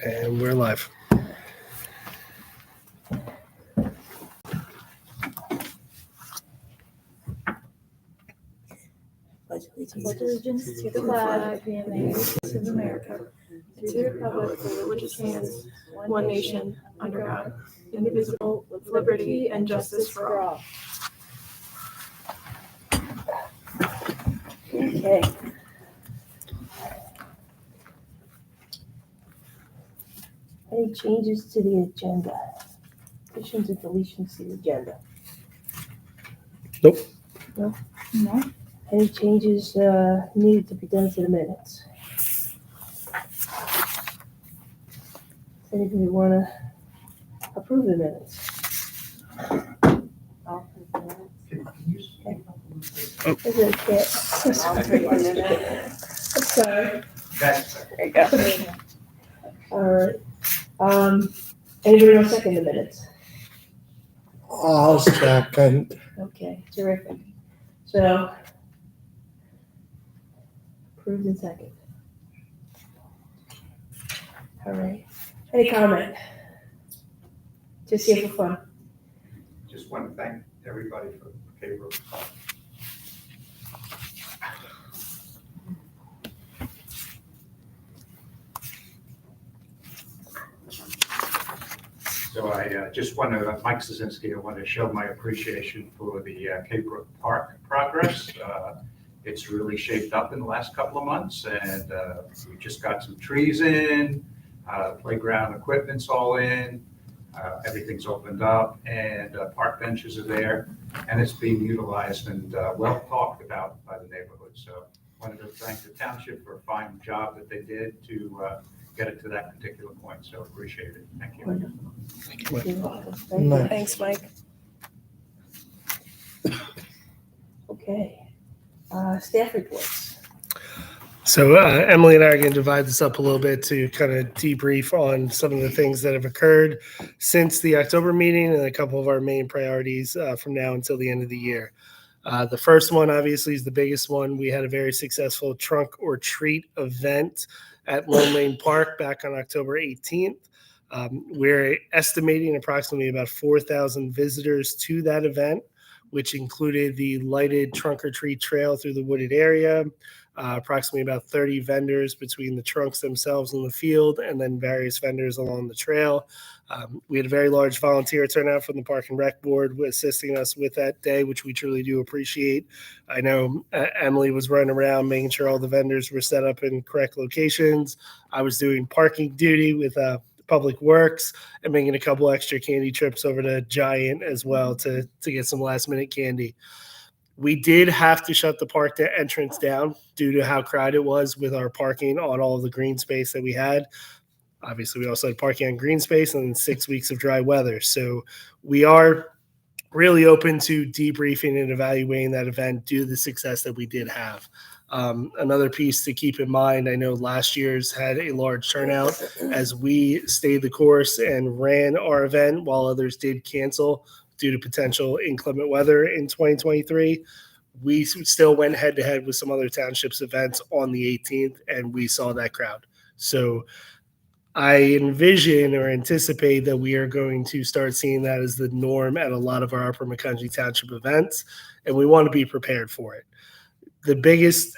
And we're live. Pledge allegiance to the flag of the United States of America, to the republic for which it stands, one nation, under God, indivisible, with liberty and justice for all. Okay. Any changes to the agenda? Additions or deletions to the agenda? Nope. No? No. Any changes needed to be done to the minutes? Does anybody want to approve the minutes? I'll approve the minutes. Okay. Is it okay? I'll take 1 minute. I'm sorry. There you go. All right. Anybody want to second the minutes? I'll second. Okay, terrific. So, approved and second. All right. Any comment? Just here for fun. Just want to thank everybody for K-Brook. So I just want to, Mike Szynski, I want to show my appreciation for the K-Brook Park progress. It's really shaped up in the last couple of months, and we just got some trees in, playground equipment's all in, everything's opened up, and park benches are there, and it's being utilized and well talked about by the neighborhood. So I wanted to thank the township for a fine job that they did to get it to that particular point. So appreciate it. Thank you. Wonderful. Thank you. You're welcome. Thank you. Thanks, Mike. Okay. Staff reports. So Emily and I are going to divide this up a little bit to kind of debrief on some of the things that have occurred since the October meeting and a couple of our main priorities from now until the end of the year. The first one, obviously, is the biggest one. We had a very successful trunk or treat event at Lone Lane Park back on October 18th. We're estimating approximately about 4,000 visitors to that event, which included the lighted trunk or treat trail through the wooded area, approximately about 30 vendors between the trunks themselves in the field and then various vendors along the trail. We had a very large volunteer turnout from the Park and Rec Board assisting us with that day, which we truly do appreciate. I know Emily was running around making sure all the vendors were set up in correct locations. I was doing parking duty with Public Works and making a couple extra candy trips over to Giant as well to get some last minute candy. We did have to shut the park entrance down due to how crowded it was with our parking on all of the green space that we had. Obviously, we also had parking on green space and 6 weeks of dry weather. So we are really open to debriefing and evaluating that event due to the success that we did have. Another piece to keep in mind, I know last year's had a large turnout as we stayed the course and ran our event while others did cancel due to potential inclement weather in 2023. We still went head to head with some other townships events on the 18th, and we saw that crowd. So I envision or anticipate that we are going to start seeing that as the norm at a lot of our Upper Macungie Township events, and we want to be prepared for it. The biggest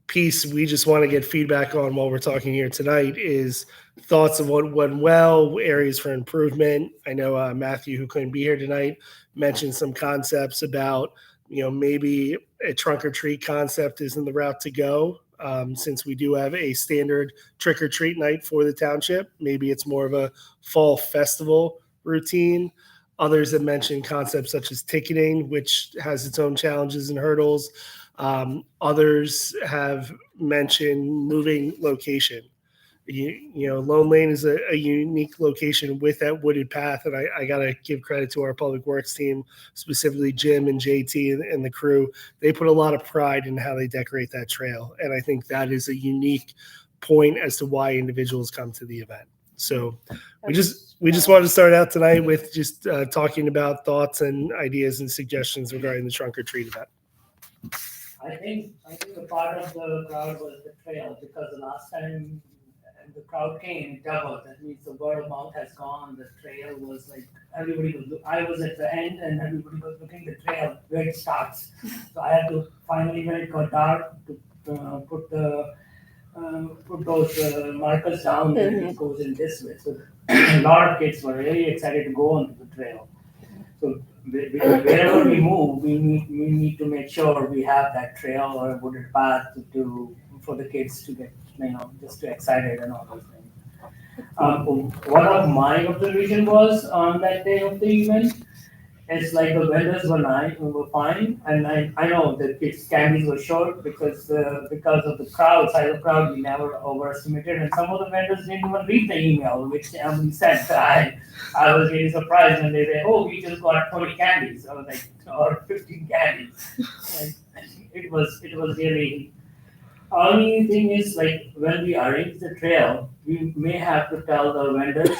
piece we just want to get feedback on while we're talking here tonight is thoughts of what went well, areas for improvement. I know Matthew, who couldn't be here tonight, mentioned some concepts about, maybe a trunk or treat concept isn't the route to go. Since we do have a standard trick or treat night for the township, maybe it's more of a fall festival routine. Others have mentioned concepts such as ticketing, which has its own challenges and hurdles. Others have mentioned moving location. Lone Lane is a unique location with that wooded path, and I got to give credit to our Public Works team, specifically Jim and JT and the crew. They put a lot of pride in how they decorate that trail, and I think that is a unique point as to why individuals come to the event. So we just wanted to start out tonight with just talking about thoughts and ideas and suggestions regarding the trunk or treat event. I think the part of the crowd was the trail, because the last time the crowd came, it doubled. That means the word of mouth has gone. The trail was like everybody was. I was at the end, and everybody was looking the trail where it starts. So I had to finally, when it got dark, to put those markers down that it goes in this way. So a lot of kids were really excited to go onto the trail. So wherever we move, we need to make sure we have that trail or a wooded path for the kids to get, just to excited and all those things. One of my observation was on that day of the event, it's like the vendors were fine, and I know the kids' candies were short because of the size of the crowd, we never overestimated, and some of the vendors didn't even read the email, which Emily sent. I was really surprised when they said, "Oh, we just got 20 candies," I was like, or 15 candies. It was really. Only thing is, like, when we arrange the trail, we may have to tell the vendors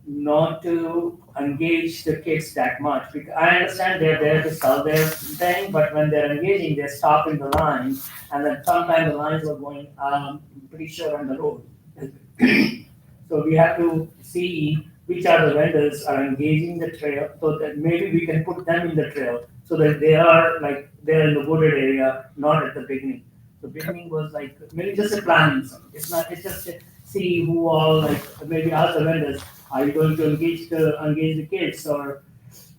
not to engage the kids that much. Because I understand they're there to sell their thing, but when they're engaging, they're stopping the line, and then sometimes the lines are going pretty short on the road. So we have to see which are the vendors are engaging the trail, so that maybe we can put them in the trail, so that they're in the wooded area, not at the beginning. The beginning was like maybe just a planning. It's just to see who all, maybe ask the vendors, are you going to engage the kids, or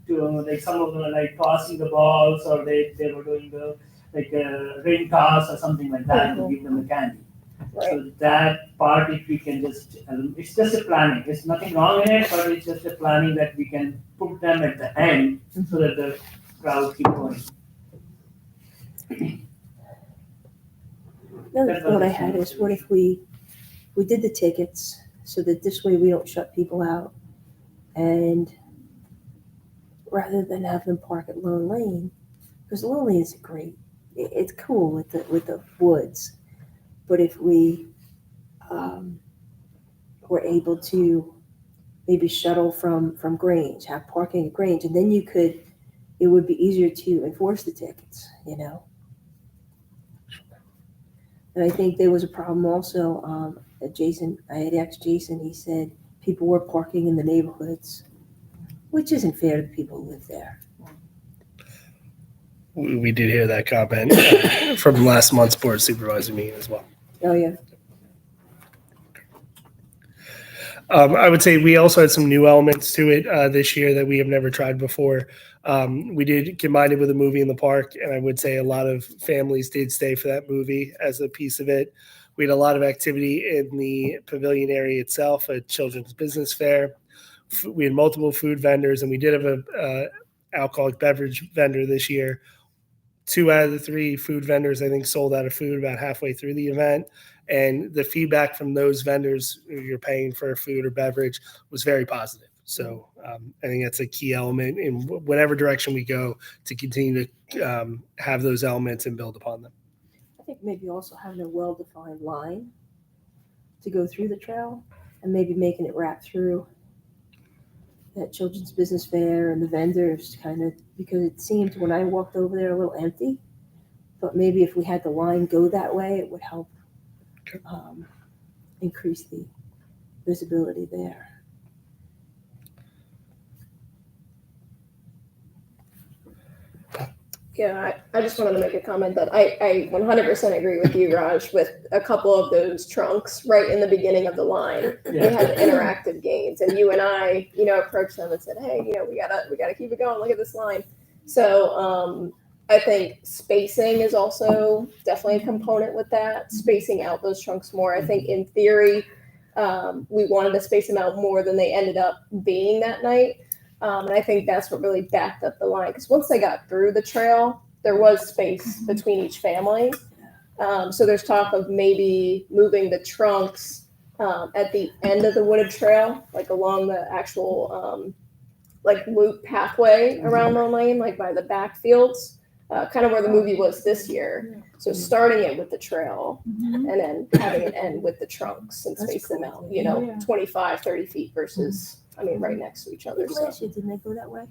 to some of them are tossing the balls, or they were doing the ring toss or something like that to give them the candy. Right. So that part, if we can just, it's just a planning. There's nothing wrong in it, but it's just a planning that we can put them at the end so that the crowd keep going. Another thought I had is, what if we did the tickets so that this way we don't shut people out, and rather than have them park at Lone Lane, because Lone Lane is great, it's cool with the woods, but if we were able to maybe shuttle from Grange, have parking at Grange, and then it would be easier to enforce the tickets, And I think there was a problem also, I had asked Jason, he said people were parking in the neighborhoods, which isn't fair to the people who live there. We did hear that comment from last month's board supervisor meeting as well. Oh, yeah. I would say we also had some new elements to it this year that we have never tried before. We did combine it with a movie in the park, and I would say a lot of families did stay for that movie as a piece of it. We had a lot of activity in the pavilion area itself, a children's business fair. We had multiple food vendors, and we did have a alcoholic beverage vendor this year. 2 out of the 3 food vendors, I think, sold out of food about halfway through the event. And the feedback from those vendors who you're paying for food or beverage was very positive. So I think that's a key element in whatever direction we go to continue to have those elements and build upon them. I think maybe also having a well-defined line to go through the trail, and maybe making it wrap through that children's business fair and the vendors, kind of, because it seemed when I walked over there a little empty, but maybe if we had the line go that way, it would help increase the visibility there. Yeah, I just wanted to make a comment that I 100% agree with you, Raj, with a couple of those trunks right in the beginning of the line. We had the interactive games, and you and I, approached them and said, hey, we gotta keep it going. Look at this line. So I think spacing is also definitely a component with that, spacing out those trunks more. I think in theory, we wanted to space them out more than they ended up being that night. And I think that's what really backed up the line, because once they got through the trail, there was space between each family. So there's talk of maybe moving the trunks at the end of the wooded trail, like along the actual loop pathway around Lone Lane, like by the backfields, kind of where the movie was this year. So starting it with the trail and then having it end with the trunks and space them out, 25, 30 feet versus, right next to each other. Last year, didn't they go that way?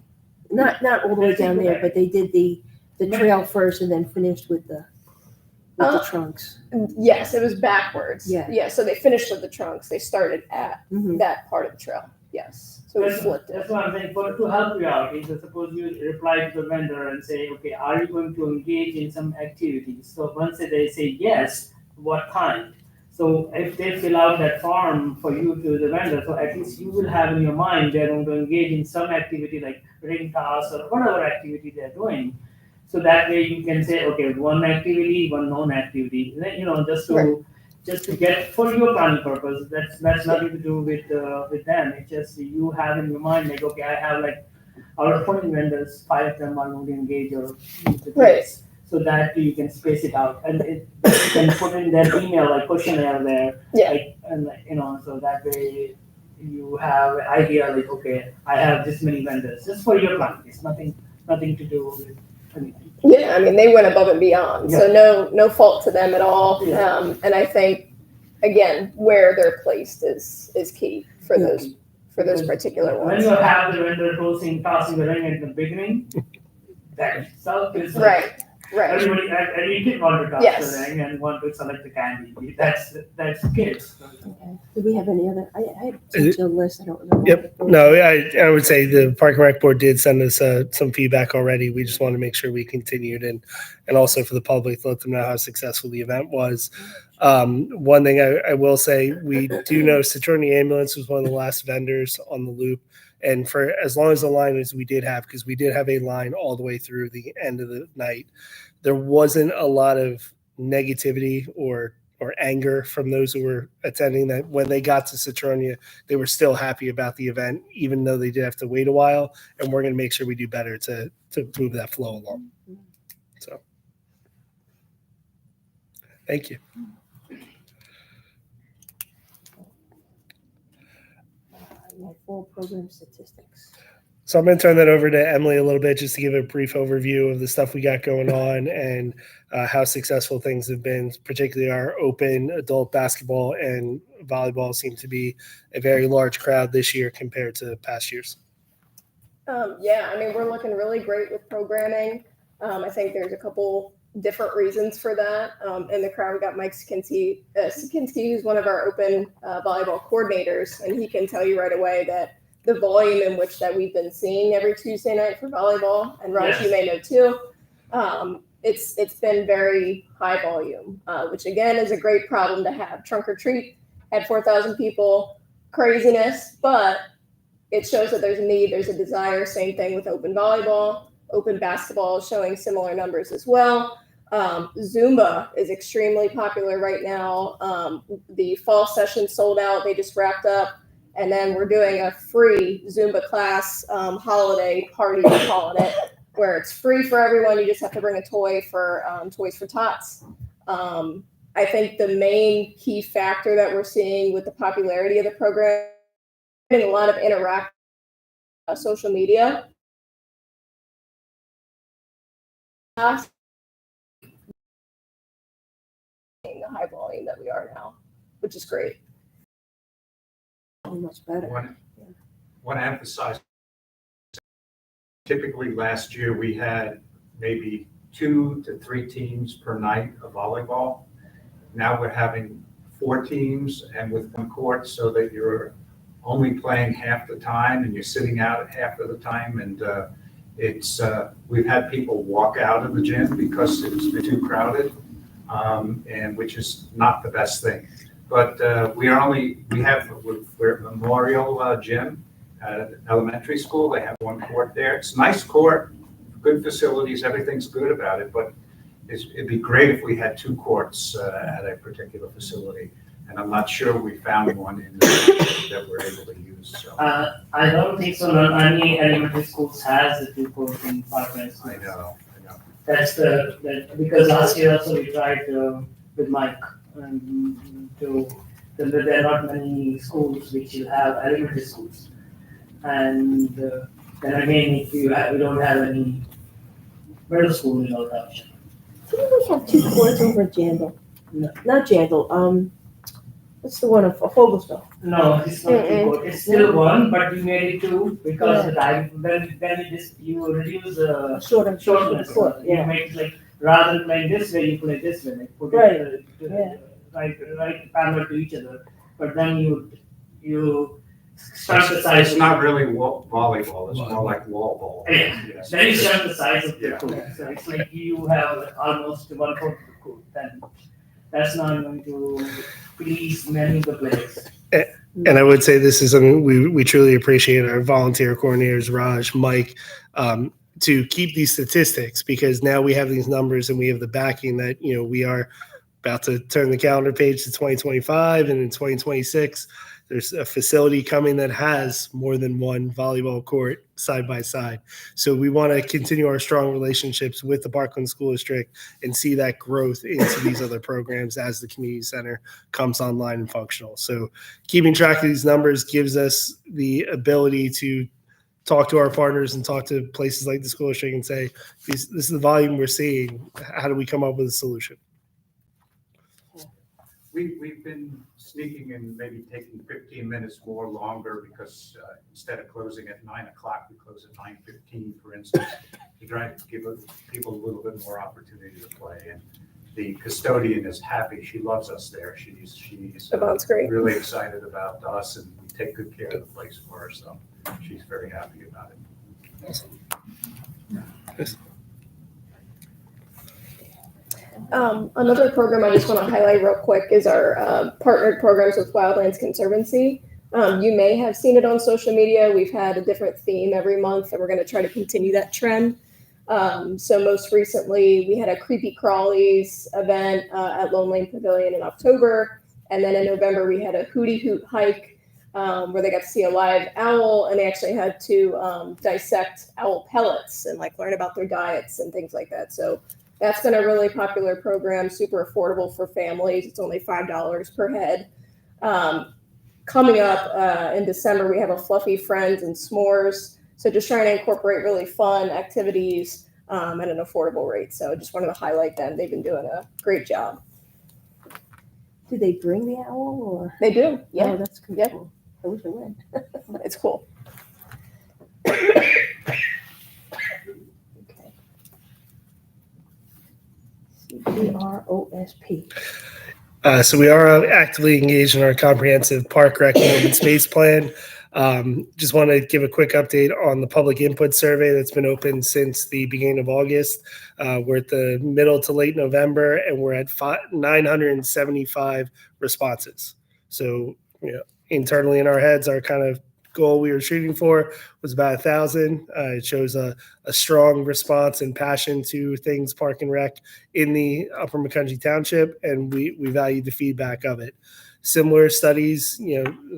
Not all the way down there, but they did the trail first and then finished with the with the trunks. Yes, it was backwards. Yeah. Yeah, so they finished with the trunks. They started at Mhm. that part of the trail. Yes. So we flipped it. That's what I'm saying, to help you out, is that suppose you reply to the vendor and say, okay, are you going to engage in some activities? So once they say yes, what kind? So if they fill out that form for you to the vendor, so at least you will have in your mind, they're going to engage in some activity like ring toss or whatever activity they're doing. So that way you can say, okay, one activity, one non-activity, then, just to get, for your planning purpose, that's nothing to do with them. It's just you have in your mind, like, okay, I have like, out of 20 vendors, 5 of them are going to engage or use the Right. tips. So that you can space it out, and you can put in that email, like questionnaire there. Yeah. Like, and so that way you have an idea, like, okay, I have this many vendors, just for your planning. It's nothing to do with anything. Yeah, I mean, they went above and beyond, so no fault to them at all. Yeah. And I think, again, where they're placed is key for those particular When ones. you have the vendor tossing the ring at the beginning, that itself is like, Right. every kid want to toss Yes. the ring and want to select the candy. That's kids. Okay. Do we have any other? I had such a list. I don't remember. Yep. No, I would say the Park and Rec Board did send us some feedback already. We just want to make sure we continued and also for the public to let them know how successful the event was. One thing I will say, we do know Citroen Ambulance was one of the last vendors on the loop. And for as long as the line as we did have, because we did have a line all the way through the end of the night, there wasn't a lot of negativity or anger from those who were attending. That when they got to Citronia, they were still happy about the event, even though they did have to wait a while. And we're going to make sure we do better to move that flow along. So, thank you. My full program statistics. So I'm going to turn that over to Emily a little bit just to give a brief overview of the stuff we got going on and how successful things have been, particularly our open adult basketball and volleyball seem to be a very large crowd this year compared to past years. Yeah, I mean, we're looking really great with programming. I think there's a couple different reasons for that. In the crowd, we got Mike Sikinski, who's one of our open volleyball coordinators, and he can tell you right away that the volume in which that we've been seeing every Tuesday night for volleyball, and Raj, you may know too, it's been very high volume, which again is a great problem to have. Trunk or Treat had 4,000 people, craziness, but it shows that there's a need, there's a desire. Same thing with open volleyball, open basketball showing similar numbers as well. Zumba is extremely popular right now. The fall session sold out. They just wrapped up. And then we're doing a free Zumba class holiday party, we're calling it, where it's free for everyone. You just have to bring a toy for Toys for Tots. I think the main key factor that we're seeing with the popularity of the program, getting a lot of interaction on social media. The high volume that we are now, which is great. Much better. Want to emphasize, typically last year we had maybe 2 to 3 teams per night of volleyball. Now we're having 4 teams and with 1 court, so that you're only playing half the time and you're sitting out at half of the time. And we've had people walk out of the gym because it's been too crowded, and which is not the best thing. But we're at Memorial Gym at elementary school. They have 1 court there. It's a nice court, good facilities, everything's good about it, but it'd be great if we had 2 courts at a particular facility. And I'm not sure we found one that we're able to use. So. I don't think so. Not any elementary schools has the 2 courts in Parkland schools. I know. That's because last year also we tried with Mike there are not many schools which you have elementary schools, and then again if we don't have any middle school in our township. Didn't we have 2 courts over at Jandal? No. Not Jandal. What's the one of Fogelsville? No, it's not 2 courts. It's still 1, but we made it 2 because the time then you reduce the Shortness shortness. court. You Yeah. make like rather than playing this way, you play this way, like put Right. it Yeah. right parallel to each other. But then you start the size. It's not really volleyball, it's more like wall ball. Yeah. Yes. Then you start the size of the Yeah. court. So it's like you have almost 1/4 of the court. Then that's not going to please many of the players. And I would say this is something we truly appreciate our volunteer coordinators, Raj, Mike, to keep these statistics, because now we have these numbers and we have the backing that, we are about to turn the calendar page to 2025, and in 2026, there's a facility coming that has more than one volleyball court side by side. So we want to continue our strong relationships with the Parkland School District and see that growth into these other programs as the community center comes online and functional. So keeping track of these numbers gives us the ability to talk to our partners and talk to places like the school district and say, this is the volume we're seeing. How do we come up with a solution? We've been sneaking and maybe taking 15 minutes more longer because instead of closing at 9 o'clock, we close at 9:15, for instance, to try to give people a little bit more opportunity to play. And the custodian is happy. She loves us there. She's Yvonne's great. really excited about us, and we take good care of the place for her. So she's very happy about it. Another program I just want to highlight real quick is our partnered programs with Wildlands Conservancy. You may have seen it on social media. We've had a different theme every month, and we're going to try to continue that trend. So most recently, we had a Creepy Crawlies event at Lone Lane Pavilion in October. And then in November, we had a Hootie Hoot hike where they got to see a live owl, and they actually had to dissect owl pellets and learn about their diets and things like that. So that's been a really popular program, super affordable for families. It's only $5 per head. Coming up in December, we have a Fluffy Friends and S'mores. So just trying to incorporate really fun activities at an affordable rate. So I just wanted to highlight them. They've been doing a great job. Do they bring the owl or? They do. Oh, Yeah, that's cool. Yeah. I wish I went. it's cool. Okay. CPROSP. So we are actively engaged in our comprehensive park rec and open space plan. Just want to give a quick update on the public input survey that's been open since the beginning of August. We're at the middle to late November, and we're at 975 responses. So, internally in our heads, our kind of goal we were shooting for was about 1,000. It shows a strong response and passion to things park and rec in the Upper McCungie Township, and we value the feedback of it. Similar studies,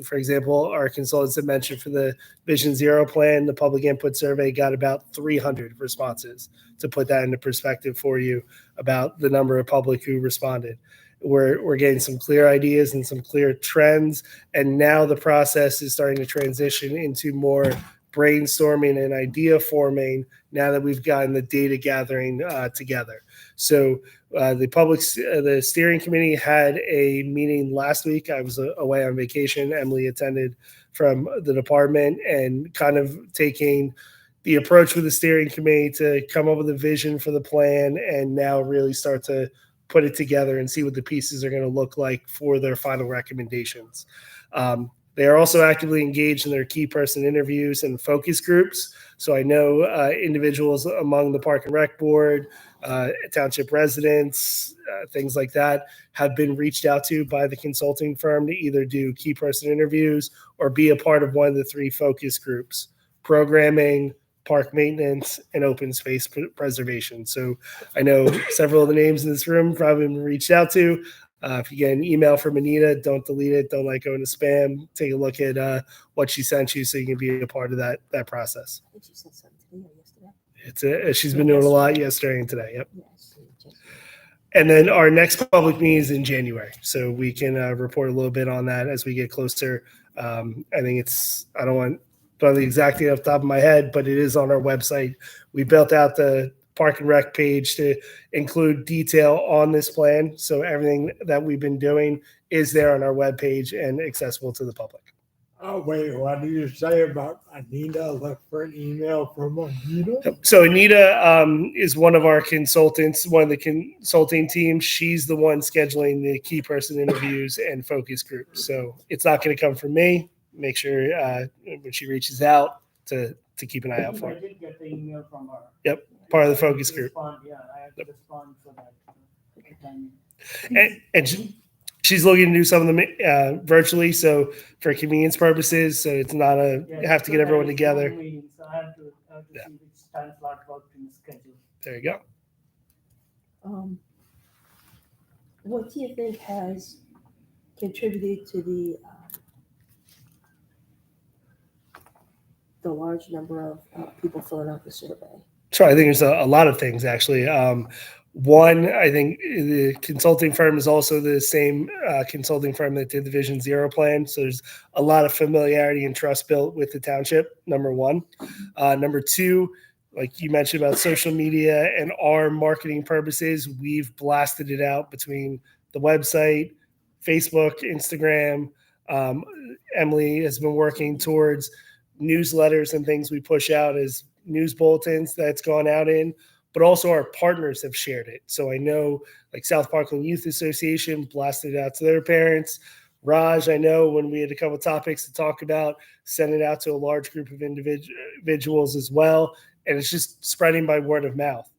for example, our consultants had mentioned for the Vision Zero plan, the public input survey got about 300 responses. To put that into perspective for you about the number of public who responded. We're getting some clear ideas and some clear trends, and now the process is starting to transition into more brainstorming and idea forming now that we've gotten the data gathering together. So the steering committee had a meeting last week. I was away on vacation. Emily attended from the department and kind of taking the approach with the steering committee to come up with a vision for the plan and now really start to put it together and see what the pieces are going to look like for their final recommendations. They are also actively engaged in their key person interviews and focus groups. So I know individuals among the Park and Rec Board, township residents, things like that have been reached out to by the consulting firm to either do key person interviews or be a part of one of the 3 focus groups: programming, park maintenance, and open space preservation. So I know several of the names in this room probably been reached out to. If you get an email from Anita, don't delete it. Don't let go into spam. Take a look at what she sent you so you can be a part of that process. I think she sent something today or yesterday. She's been doing a lot yesterday and today. Yep. Yeah, she just. And then our next public meeting is in January. So we can report a little bit on that as we get closer. I think I don't know the exact date off the top of my head, but it is on our website. We built out the Park and Rec page to include detail on this plan. So everything that we've been doing is there on our webpage and accessible to the public. Oh, wait, what did you say about Anita? Look for an email from Anita? So Anita is one of our consultants, one of the consulting team. She's the one scheduling the key person interviews and focus groups. So it's not going to come from me. Make sure when she reaches out to keep an eye out for I it. did get the email from her. Part of the focus group. Yeah, I have to respond for that. Timing. And she's looking to do some of them virtually. So for convenience purposes, so it's not have to get everyone together. So I have to Yeah. see which time slot works in the schedule. There you go. What do you think has contributed to the large number of people filling out the survey? So I think there's a lot of things actually. One, I think the consulting firm is also the same consulting firm that did the Vision Zero plan. So there's a lot of familiarity and trust built with the township, number one. Number two, like you mentioned about social media and our marketing purposes, we've blasted it out between the website, Facebook, Instagram. Emily has been working towards newsletters and things we push out as news bulletins that's gone out in, but also our partners have shared it. So I know like South Parkland Youth Association blasted it out to their parents. Raj, I know when we had a couple topics to talk about, sent it out to a large group of individuals as well. And it's just spreading by word of mouth.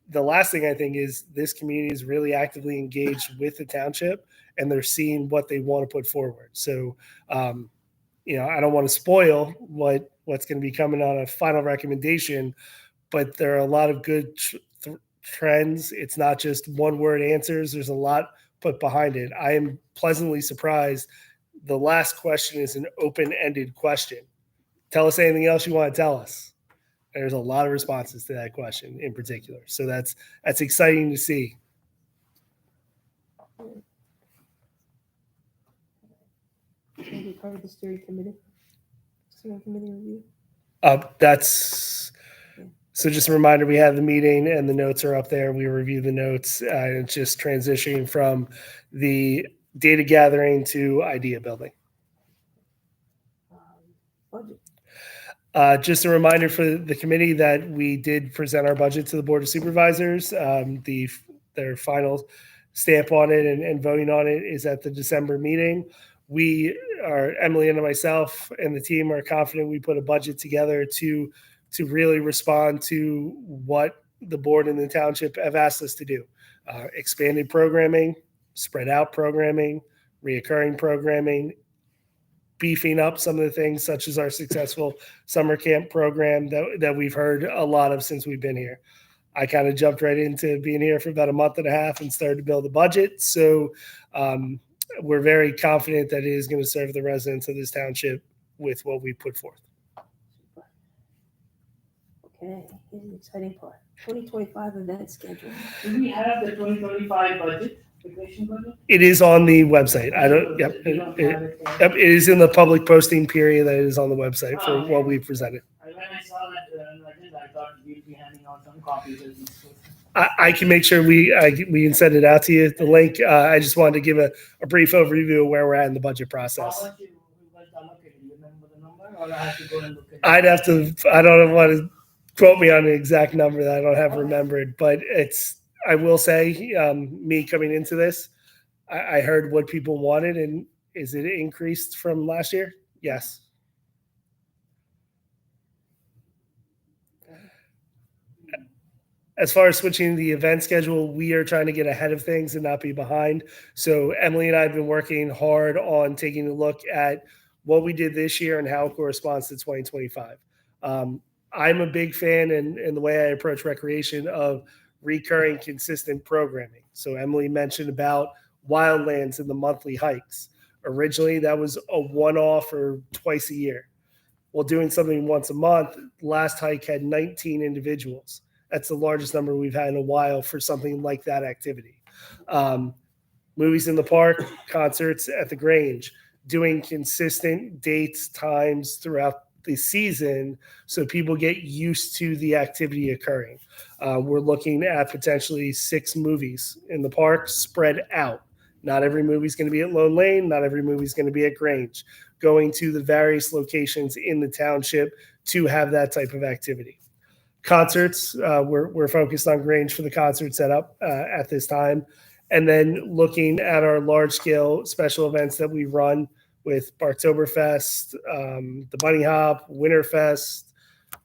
The last thing I think is this community is really actively engaged with the township and they're seeing what they want to put forward. So, I don't want to spoil what's going to be coming on a final recommendation, but there are a lot of good trends. It's not just one word answers. There's a lot put behind it. I am pleasantly surprised. The last question is an open-ended question. Tell us anything else you want to tell us. There's a lot of responses to that question in particular. So that's exciting to see. Maybe part of the steering committee review. So just a reminder, we have the meeting and the notes are up there. We review the notes. It's just transitioning from the data gathering to idea building. Budget. Just a reminder for the committee that we did present our budget to the Board of Supervisors. Their final stamp on it and voting on it is at the December meeting. Emily and myself and the team are confident we put a budget together to really respond to what the board and the township have asked us to do. Expanded programming, spread out programming, reoccurring programming, beefing up some of the things such as our successful summer camp program that we've heard a lot of since we've been here. I kind of jumped right into being here for about a month and a half and started to build a budget. So we're very confident that it is going to serve the residents of this township with what we put forth. Okay, here's the exciting part. 2025 event schedule. Do we have the 2025 budget, vacation budget? It is on the website. You don't have it yet? It is in the public posting period that is on the website for Okay. what we presented. When I saw that, I thought we'd be handing out some copies of these. I can make sure we can send it out to you. The link. I just wanted to give a brief overview of where we're at in the budget How process. much you guys allocated? You remember the number, or I have to go and look at it? I'd have to. I don't want to quote me on an exact number that I don't have remembered, but I will say, me coming into this, I heard what people wanted, and is it increased from last year? Yes. As far as switching the event schedule, we are trying to get ahead of things and not be behind. So Emily and I have been working hard on taking a look at what we did this year and how it corresponds to 2025. I'm a big fan in the way I approach recreation of recurring consistent programming. So Emily mentioned about Wildlands and the monthly hikes. Originally, that was a one-off or twice a year. Well, doing something once a month, last hike had 19 individuals. That's the largest number we've had in a while for something like that activity. Movies in the park, concerts at the Grange, doing consistent dates, times throughout the season so people get used to the activity occurring. We're looking at potentially 6 movies in the park spread out. Not every movie is going to be at Lone Lane. Not every movie is going to be at Grange. going to the various locations in the township to have that type of activity. Concerts, we're focused on Grange for the concert setup at this time. And then looking at our large scale special events that we run with Barktoberfest, the Bunny Hop, Winterfest,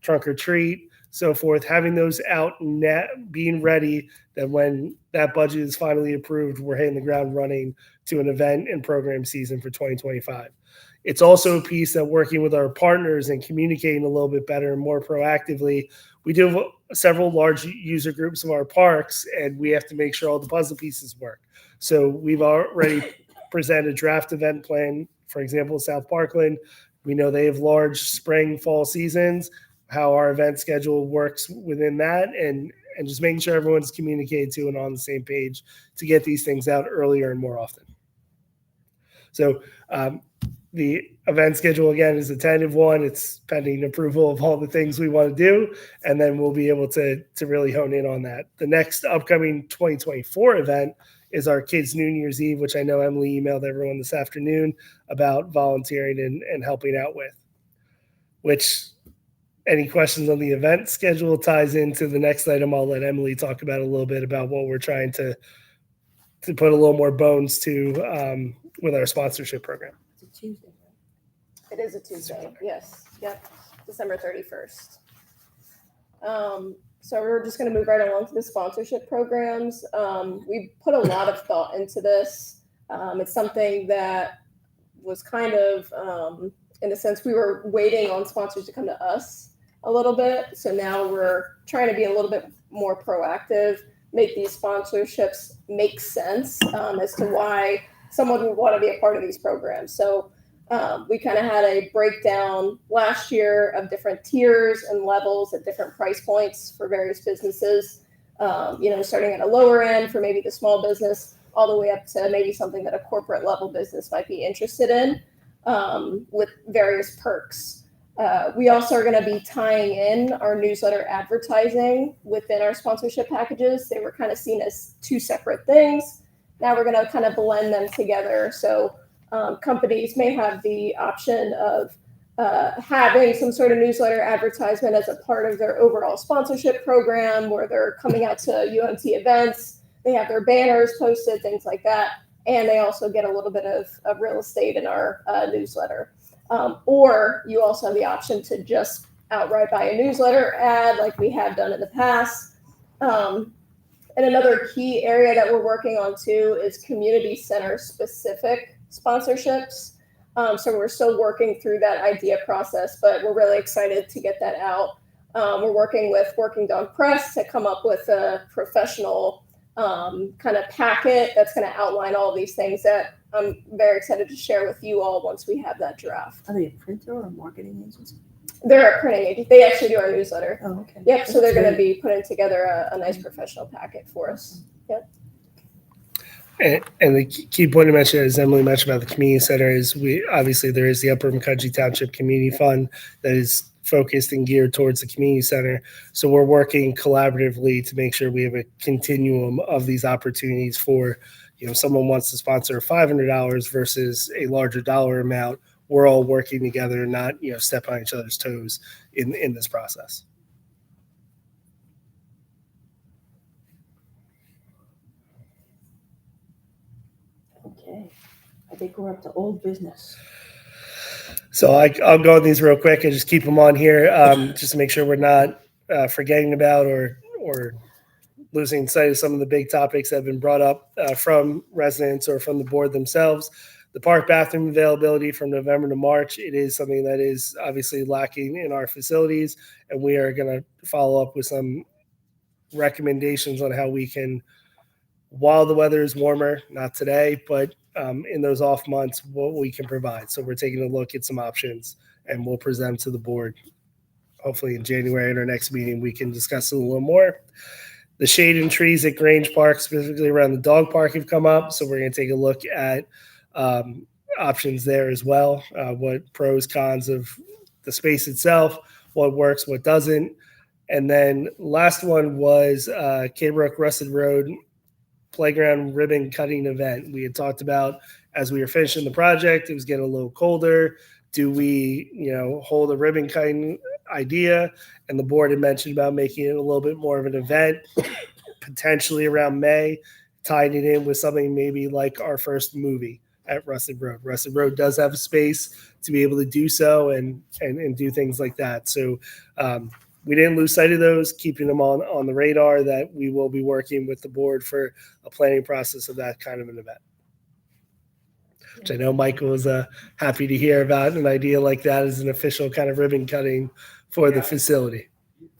Trunk or Treat, so forth, having those out and being ready that when that budget is finally approved, we're hitting the ground running to an event and program season for 2025. It's also a piece that working with our partners and communicating a little bit better and more proactively. We do several large user groups of our parks, and we have to make sure all the puzzle pieces work. So we've already presented a draft event plan, for example, South Parkland. We know they have large spring, fall seasons, how our event schedule works within that, and just making sure everyone's communicated to and on the same page to get these things out earlier and more often. So the event schedule, again, is a tentative one. It's pending approval of all the things we want to do, and then we'll be able to really hone in on that. The next upcoming 2024 event is our Kids New Year's Eve, which I know Emily emailed everyone this afternoon about volunteering and helping out with. Which, any questions on the event schedule ties into the next item. I'll let Emily talk about a little bit about what we're trying to put a little more bones to with our sponsorship program. It's a Tuesday, right? It is a Tuesday, yes, yep, December 31st. So we're just gonna move right along to the sponsorship programs. We put a lot of thought into this. It's something that was kind of, in a sense, we were waiting on sponsors to come to us a little bit. So now we're trying to be a little bit more proactive, make these sponsorships make sense as to why someone would want to be a part of these programs. So we kind of had a breakdown last year of different tiers and levels at different price points for various businesses, starting at a lower end for maybe the small business, all the way up to maybe something that a corporate level business might be interested in, with various perks. We also are going to be tying in our newsletter advertising within our sponsorship packages. They were kind of seen as two separate things. Now we're going to kind of blend them together. So companies may have the option of having some sort of newsletter advertisement as a part of their overall sponsorship program, where they're coming out to UMT events. They have their banners posted, things like that. And they also get a little bit of real estate in our newsletter. Or you also have the option to just outright buy a newsletter ad like we have done in the past. And another key area that we're working on too is community center specific sponsorships. So we're still working through that idea process, but we're really excited to get that out. We're working with Working Dog Press to come up with a professional kind of packet that's going to outline all these things that I'm very excited to share with you all once we have that draft. Are they a printer or a marketing agency? They're a printing agency. They actually do our newsletter. Oh, okay. Yep. So they're going to be putting together a nice professional packet for us. Yep. And the key point to mention, as Emily mentioned about the community center, is there is the Upper McCudgee Township Community Fund that is focused and geared towards the community center. So we're working collaboratively to make sure we have a continuum of these opportunities for, someone wants to sponsor $500 versus a larger dollar amount. We're all working together and not, step on each other's toes in this process. Okay. I think we're up to old business. So I'll go on these real quick and just keep them on here, just to make sure we're not forgetting about or losing sight of some of the big topics that have been brought up from residents or from the board themselves. The park bathroom availability from November to March, it is something that is obviously lacking in our facilities, and we are going to follow up with some recommendations on how we can, while the weather is warmer, not today, but in those off months, what we can provide. So we're taking a look at some options, and we'll present to the board. Hopefully in January at our next meeting, we can discuss it a little more. The shade and trees at Grange Park, specifically around the dog park, have come up. So we're going to take a look at options there as well. What pros, cons of the space itself, what works, what doesn't. And then last one was K-Brook Rusted Road playground ribbon cutting event. We had talked about as we were finishing the project, it was getting a little colder. Do we, hold a ribbon cutting idea? And the board had mentioned about making it a little bit more of an event, potentially around May, tying it in with something maybe like our first movie at Rusted Road. Rusted Road does have a space to be able to do so and do things like that. So we didn't lose sight of those, keeping them on the radar, that we will be working with the board for a planning process of that kind of an event. Which I know Michael was happy to hear about an idea like that as an official kind of ribbon cutting for the facility.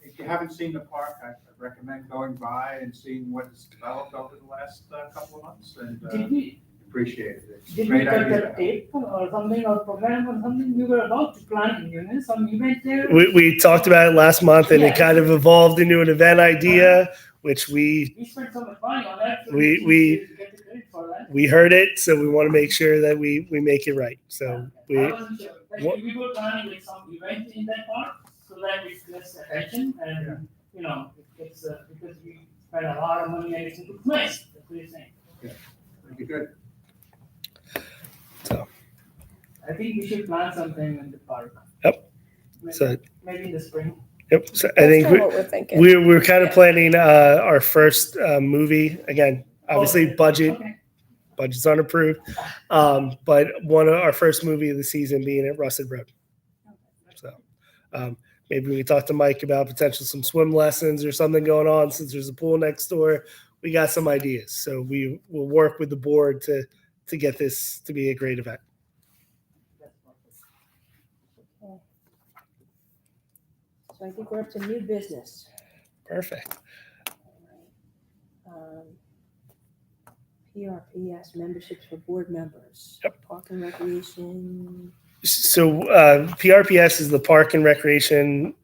If you haven't seen the park, I recommend going by and seeing what has developed over the last couple of months, and Did we, appreciate it. It's a did we great cut idea. the tape or something, or program or something? We were about to plan, some event there. We talked about it last month, and it Yeah. kind of evolved into an event idea, which we spent so much money on that. so We- should get the credit for that. heard it, so we want to make sure that we make it right. So we I wasn't sure. Like, we were planning like some event in that park so that it gets attention and, it gets, because we spend a lot of money and it's a good place. That's what you're saying. Pretty good. So. I think we should plan something in the park. Yep. Maybe- So Maybe in the spring. yep. So I think That's what we're thinking. we're kind of planning our first movie again. Obviously, Okay. budget's unapproved, but one of our first movie of the season being at Rusted Road. So maybe we talk to Mike about potential some swim lessons or something going on, since there's a pool next door. We got some ideas, so we will work with the board to get this to be a great event. So I think we're up to new business. Perfect. PRPS memberships for board members. Yep. Park and Recreation. So PRPS is the Park and Recreation,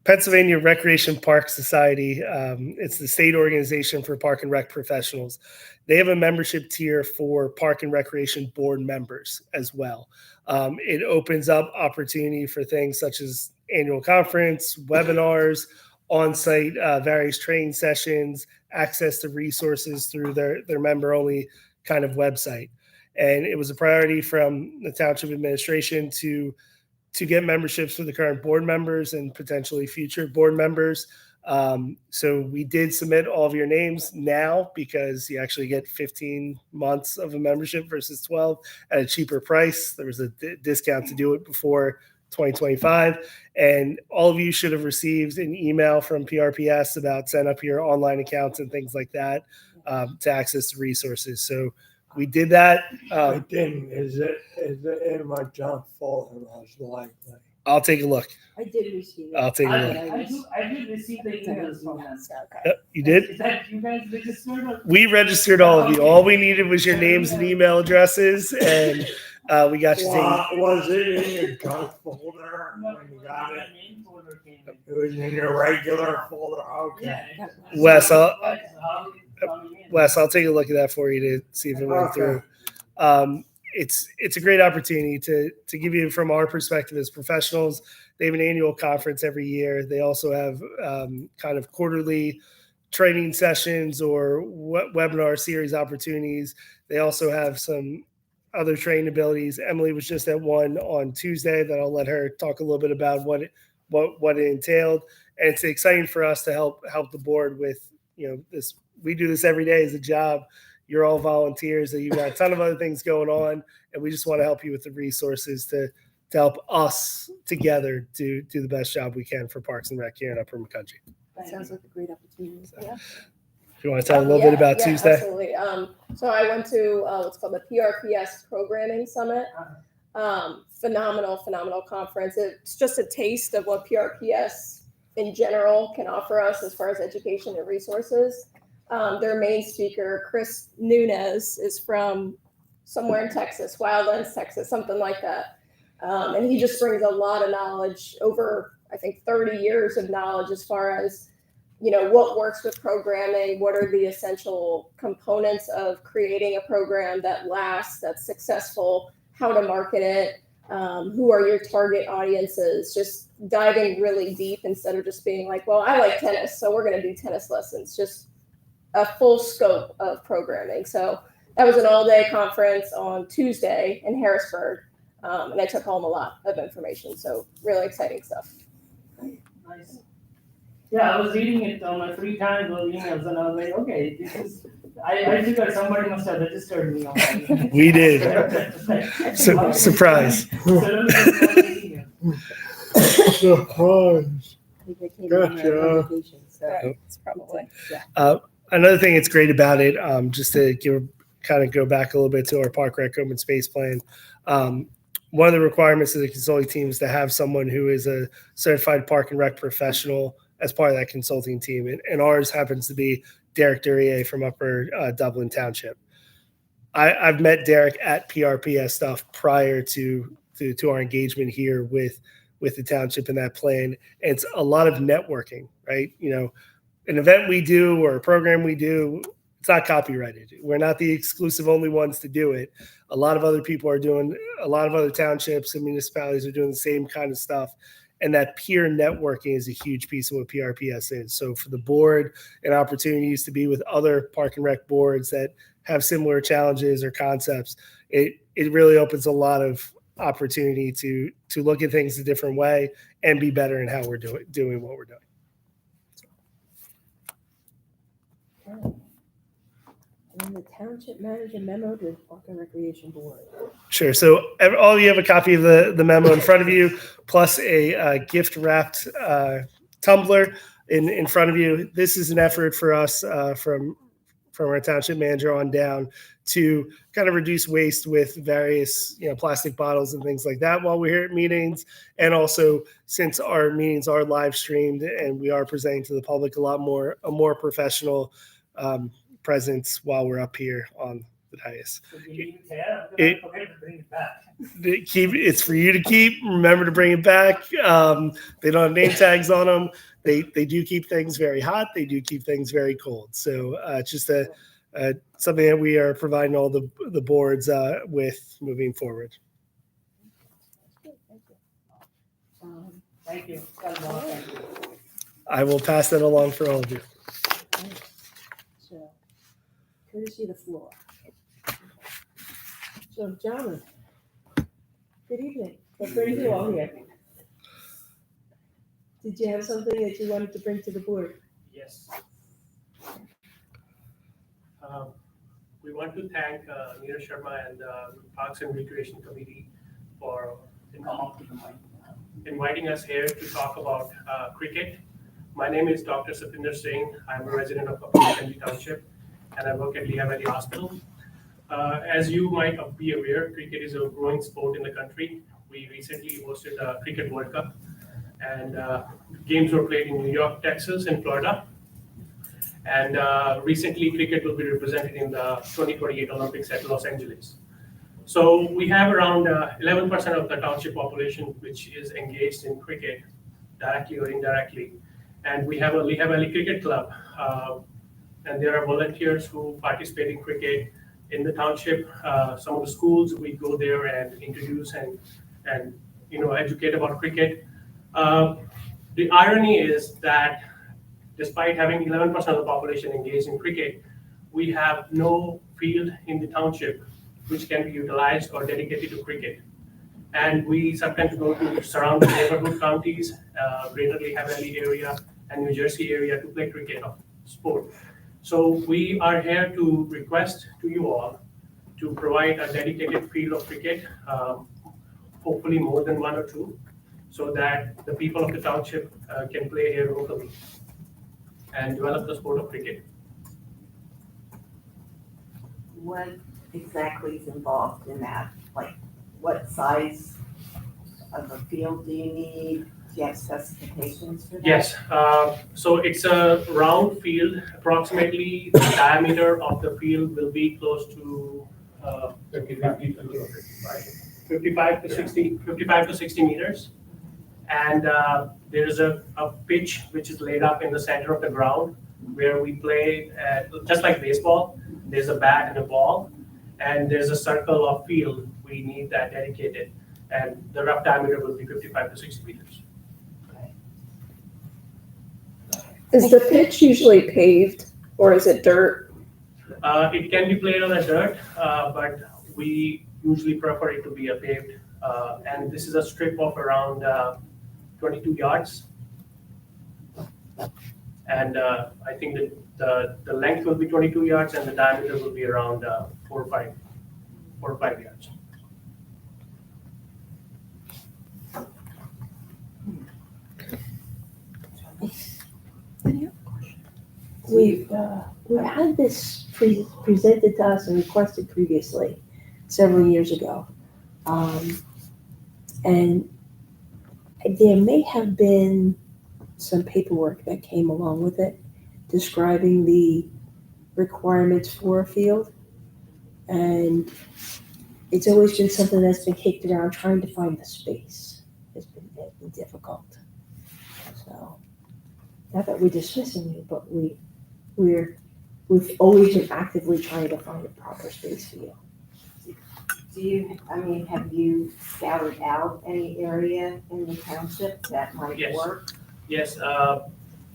Pennsylvania Recreation Park Society. It's the state organization for park and rec professionals. They have a membership tier for park and recreation board members as well. It opens up opportunity for things such as annual conference, webinars, on-site various training sessions, access to resources through their member-only kind of website. And it was a priority from the township administration to get memberships for the current board members and potentially future board members. So we did submit all of your names now, because you actually get 15 months of a membership versus 12 at a cheaper price. There was a discount to do it before 2025. And all of you should have received an email from PRPS about setting up your online accounts and things like that to access the resources. So we did that. I didn't. Is it in my junk folder most likely? I'll take a look. I did receive it. I'll take a I look. did receive the emails from them. Okay. Yep, you did? Is that you guys registered? Or? We registered all of you. All we needed was your names and email addresses, and we got you taken. Was it in your junk folder when you got it? It was in your regular folder. Okay. Yeah. Wes, I'll Wes, take a look at that for you to see if it went through. It's a great opportunity to give you, from our perspective as professionals. They have an annual conference every year. They also have kind of quarterly training sessions or webinar series opportunities. They also have some other training abilities. Emily was just at one on Tuesday that I'll let her talk a little bit about what it entailed. And it's exciting for us to help the board with, this. We do this every day as a job. You're all volunteers, and you've got a ton of other things going on, and we just want to help you with the resources to help us together to do the best job we can for Parks and Rec here in Upper McCountry. That sounds like a great opportunity. If you want to tell a little bit about Tuesday. Absolutely. So I went to what's called the PRPS Programming Summit. Phenomenal conference. It's just a taste of what PRPS in general can offer us as far as education and resources. Their main speaker, Chris Nunez, is from somewhere in Texas, Wildlands, Texas, something like that. And he just brings a lot of knowledge, over, I think, 30 years of knowledge as far as, what works with programming, what are the essential components of creating a program that lasts, that's successful, how to market it, who are your target audiences, just diving really deep instead of just being like, well, I like tennis, so we're going to do tennis lessons, just a full scope of programming. So that was an all-day conference on Tuesday in Harrisburg, and I took home a lot of information. So really exciting stuff. Nice. Yeah, I was reading it on my free time, those emails, and I was like, okay, this is. I figured somebody must have registered me on that. We did. Surprise. Surprise. I think they came in on Gotcha. vacation, so. It's probably. Another thing that's great about it, just to kind of go back a little bit to our Park Rec Open Space Plan. One of the requirements of the consulting team is to have someone who is a certified Park and Rec professional as part of that consulting team. And ours happens to be Derek Duryea from Upper Dublin Township. I've met Derek at PRPS stuff prior to our engagement here with the township and that plan. And it's a lot of networking, right? You know, an event we do or a program we do, it's not copyrighted. We're not the exclusive only ones to do it. A lot of other people are doing, a lot of other townships and municipalities are doing the same kind of stuff. And that peer networking is a huge piece of what PRPS is. So for the board and opportunities to be with other Park and Rec boards that have similar challenges or concepts, it really opens a lot of opportunity to look at things a different way and be better in how we're doing what we're doing. And the township manager memo to Park and Recreation Board. Sure. So all of you have a copy of the memo in front of you, plus a gift wrapped tumbler in front of you. This is an effort for us from our township manager on down to kind of reduce waste with various plastic bottles and things like that while we're here at meetings. And also, since our meetings are live streamed and we are presenting to the public a more professional presence while we're up here on the dais. So do you care? I forget to bring it back. It's for you to keep. Remember to bring it back. They don't have name tags on them. They do keep things very hot. They do keep things very cold. So just something that we are providing all the boards with moving forward. Thank you. Thank you. I will pass that along for all of you. So, courtesy of the floor. So, gentlemen, good evening. It's great you all here. Did you have something that you wanted to bring to the board? Yes. We want to thank Neeraj Sharma and the Parks and Recreation Committee for inviting us here to talk about cricket. My name is Dr. Sathinder Singh. I'm a resident of Upper Township, and I work at Lehigh Valley Hospital. As you might be aware, cricket is a growing sport in the country. We recently hosted a Cricket World Cup, and games were played in New York, Texas, and Florida. And recently, cricket will be represented in the 2028 Olympics at Los Angeles. So we have around 11% of the township population which is engaged in cricket, directly or indirectly. And we have a Lehigh Valley Cricket Club, and there are volunteers who participate in cricket in the township. Some of the schools, we go there and introduce and educate about cricket. The irony is that despite having 11% of the population engaged in cricket, we have no field in the township which can be utilized or dedicated to cricket. And we sometimes go to surrounding neighborhood counties, greater Lehigh Valley area and New Jersey area to play cricket sport. So we are here to request to you all to provide a dedicated field of cricket, hopefully more than one or two, so that the people of the township can play here locally and develop the sport of cricket. What exactly is involved in that? Like, what size of a field do you need? Do you have specifications for that? Yes, so it's a round field. Approximately the diameter of the field will be close to 55 to 60 meters. And there is a pitch which is laid up in the center of the ground where we play, just like baseball. There's a bat and a ball, and there's a circle of field. We need that dedicated, and the rough diameter will be 55 to 60 meters. Is the pitch usually paved or is it dirt? It can be played on a dirt, but we usually prefer it to be a paved. And this is a strip of around 22 yards. And I think that the length will be 22 yards and the diameter will be around 4 or 5 yards. We've had this presented to us and requested previously, several years ago. And there may have been some paperwork that came along with it describing the requirements for a field. And it's always been something that's been kicked around, trying to find the space. It's been difficult. So, not that we're dismissing you, but we've always been actively trying to find a proper space for you. Have you scouted out any area in the township that might Yes. work? Yes,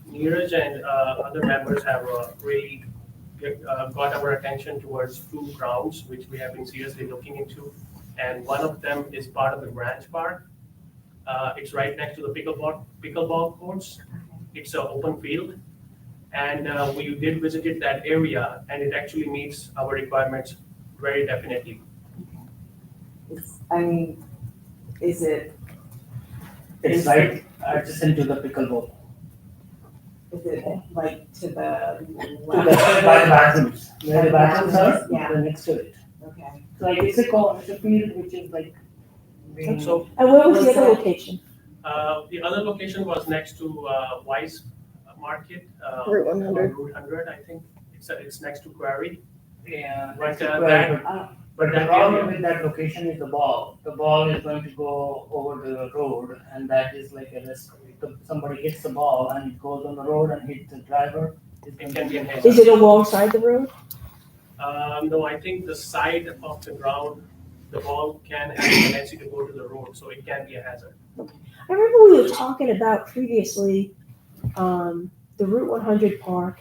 Neeraj and other members have really got our attention towards 2 grounds, which we have been seriously looking into. And one of them is part of the Branch Park. It's right next to the pickleball courts. It's an open field. And we did visit that area, and it actually meets our requirements very definitely. Is it It's right adjacent to the pickleball, like to the by the bathrooms. Where the bathrooms are, Yeah. they're next to it. Okay. So like it's a field which is like. So And where was the Was other that- location? the other location was next to Wise Market. Route 100. Route 100, I think. It's next to Quarry. Yeah. But, it's that- right, but the that problem area- with that location is the ball. The ball is going to go over the road, and that is like a risk. If somebody hits the ball and it goes on the road and hits the driver, it's going It to can be be an a hazard. Is it alongside the road? No, I think the side of the ground, the ball can have a tendency to go to the road, so it can be a hazard. I remember we were talking about previously, the Route 100 park,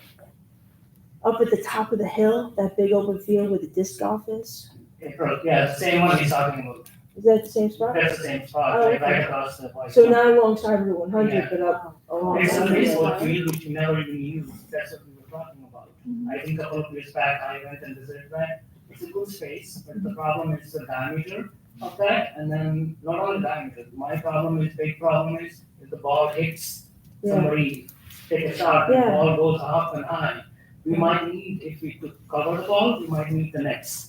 up at the top of the hill, that big open field where the disc golf is. Yeah, the same one he's talking about. Is that the same spot? That's the same spot, Oh, like right okay. across the white. So not alongside Route 100, Yeah. but up It's a alongside. baseball field which we never even used, that's what we were talking about. I think a couple of years back, I went and visited that, it's a good space, but the problem is the diameter of that, and then not only diameter, big problem is, if the ball hits Yeah. somebody, take a shot, and the Yeah. ball goes up and high, we might need, if we could cover the ball, we might need the nets.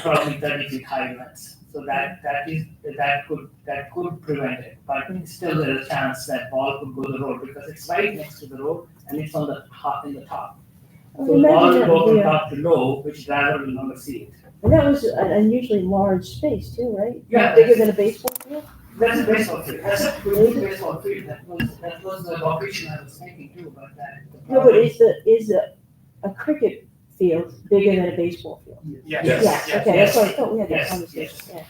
Probably 30 feet high nets, so that could prevent it, but still there is a chance that ball could go to the road, because it's right next to the road, and it's on the top, in the top. I So the ball imagine will go that from would be top to low, which driver will never see it. and that was an unusually large space too, right? Yeah. Bigger than a baseball field? That's a baseball field, that's a good baseball field, that was the location I was thinking too, but that. the No, but problem- is a cricket field bigger than a baseball field? Yes, Yes. Yeah, okay, that's what I thought we had that Yes, conversation, yeah.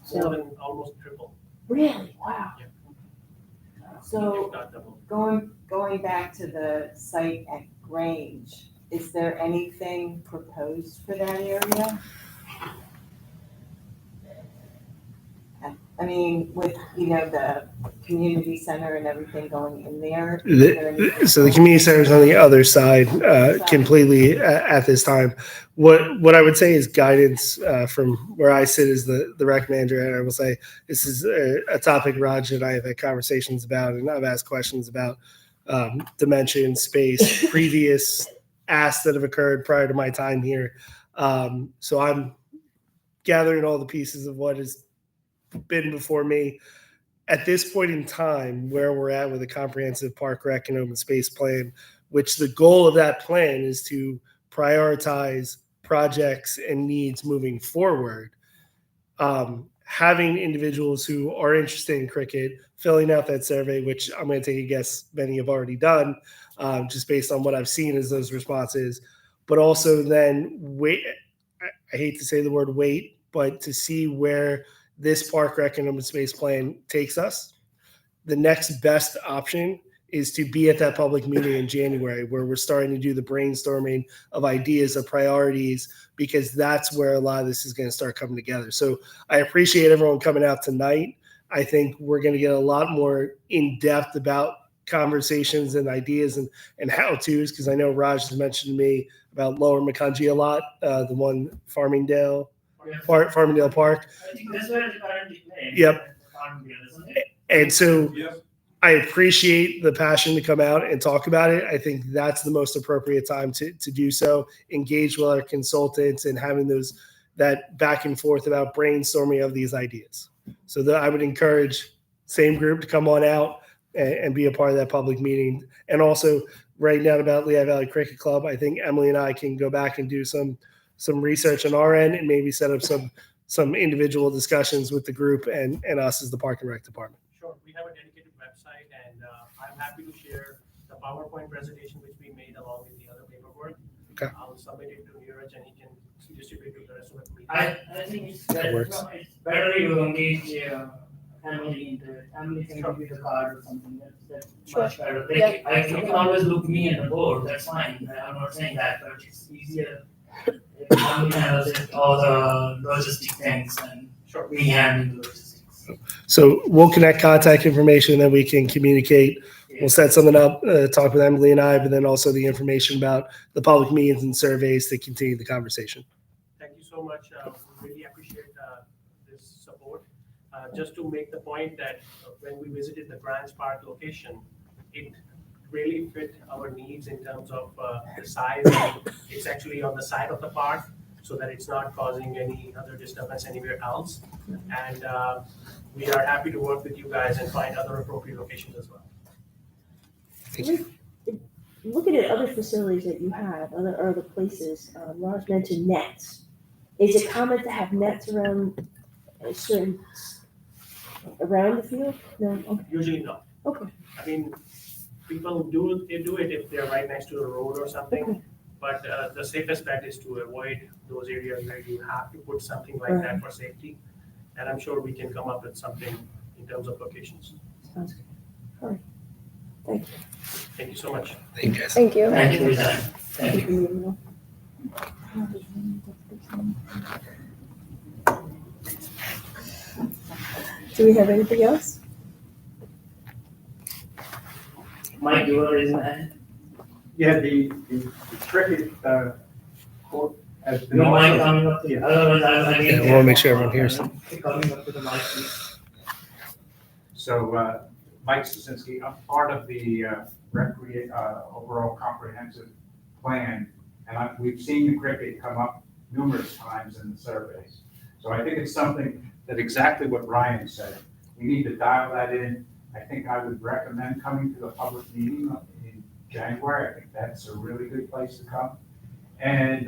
It's more than almost triple, Really? Wow. So if not double. going back to the site at Grange, is there anything proposed for that area? With, the community center and everything going in there? is there anything So the community center is on the other side, completely at this time. What I would say is guidance from where I sit as the rec manager, and I will say this is a topic Raj and I have had conversations about, and I've asked questions about dimension, space, previous asks that have occurred prior to my time here. So I'm gathering all the pieces of what has been before me. At this point in time, where we're at with a comprehensive park rec and open space plan, which the goal of that plan is to prioritize projects and needs moving forward. Having individuals who are interested in cricket, filling out that survey, which I'm going to take a guess many have already done, just based on what I've seen as those responses, but also then wait. I hate to say the word wait, but to see where this park rec and open space plan takes us. The next best option is to be at that public meeting in January where we're starting to do the brainstorming of ideas, of priorities, because that's where a lot of this is going to start coming together. So I appreciate everyone coming out tonight. I think we're going to get a lot more in depth about conversations and ideas and how-tos, because I know Raj has mentioned to me about Lower Macungie a lot, the one Farmingdale Park. I think that's where the current is named. Yep. Farmingdale, isn't it? And so I appreciate the passion to come out and talk about it. I think that's the most appropriate time to do so. Engage with our consultants and having that back and forth about brainstorming of these ideas. So that I would encourage same group to come on out and be a part of that public meeting. And also right now about Lehigh Valley Cricket Club, I think Emily and I can go back and do some research on our end and maybe set up some individual discussions with the group and us as the Park and Rec department. Sure, we have a dedicated website, and I'm happy to share the PowerPoint presentation which we made along with the other paperwork. Okay. I'll submit it to Neeraj and he can distribute to the rest of the committee. I think it's That better, works. it's better you engage Emily into it. Emily can give you the card or something. That's Sure. much better. Yeah. You can always look me and the board. That's fine. I'm not saying that, but it's easier if Emily handles it, all the logistic things, and Sure. we handle the logistics. So we'll connect contact information and then we can communicate. We'll set something up, talk with Emily and I, but then also the information about the public meetings and surveys to continue the conversation. Thank you so much. We really appreciate this support. Just to make the point that when we visited the Grants Park location, it really fit our needs in terms of the size. It's actually on the side of the park so that it's not causing any other disturbance anywhere else. And we are happy to work with you guys and find other appropriate locations as well. Looking at other facilities that you have, other places, Raj mentioned nets. Is it common to have nets around around the field? No, okay. Usually no. Okay. I mean, people do it if they're right next to a road or something. Okay. But the safest bet is to avoid those areas where you have to put something like that for safety. And I'm sure we can come up with something in terms of locations. Sounds good. All right. Thank you. Thank you so much. Thank you guys. Thank you. Thank you for your time. Thank you. Do we have anything else? Mike, you were raising a hand? Yeah, the cricket, court has been. You mind also- coming up to the, otherwise I Yeah, we wanna make sure everyone hears. Coming up to the mic, please. So, Mike Sosinski, I'm part of the overall comprehensive plan, and we've seen the cricket come up numerous times in the surveys. So I think it's something that exactly what Ryan said, we need to dial that in. I think I would recommend coming to the public meeting in January. I think that's a really good place to come. And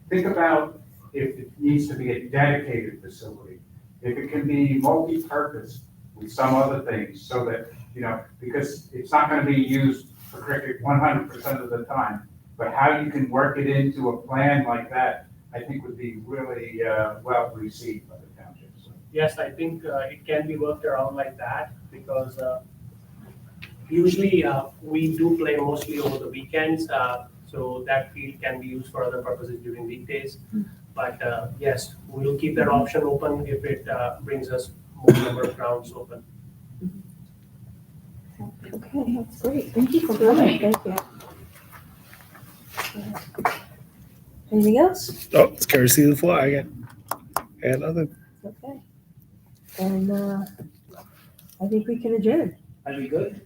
think about if it needs to be a dedicated facility, if it can be multi-purpose with some other things, so that, because it's not going to be used for cricket 100% of the time, but how you can work it into a plan like that, I think would be really well received by the township. So, Yes, I think it can be worked around like that because usually we do play mostly over the weekends. So that field can be used for other purposes during weekdays. But yes, we'll keep that option open if it brings us more number of grounds open. Okay, that's great. Thank you for coming. Thank you. Anything else? Oh, it's courtesy of the fly again. And nothing. Okay. And I think we can adjourn. Are we good?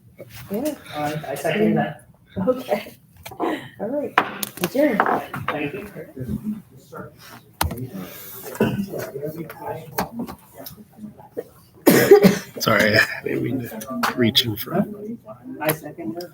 Yeah. All right, I second that. Okay. All right. Adjourn. Thank you. yes, sir. Sorry, maybe reach in front. I second that.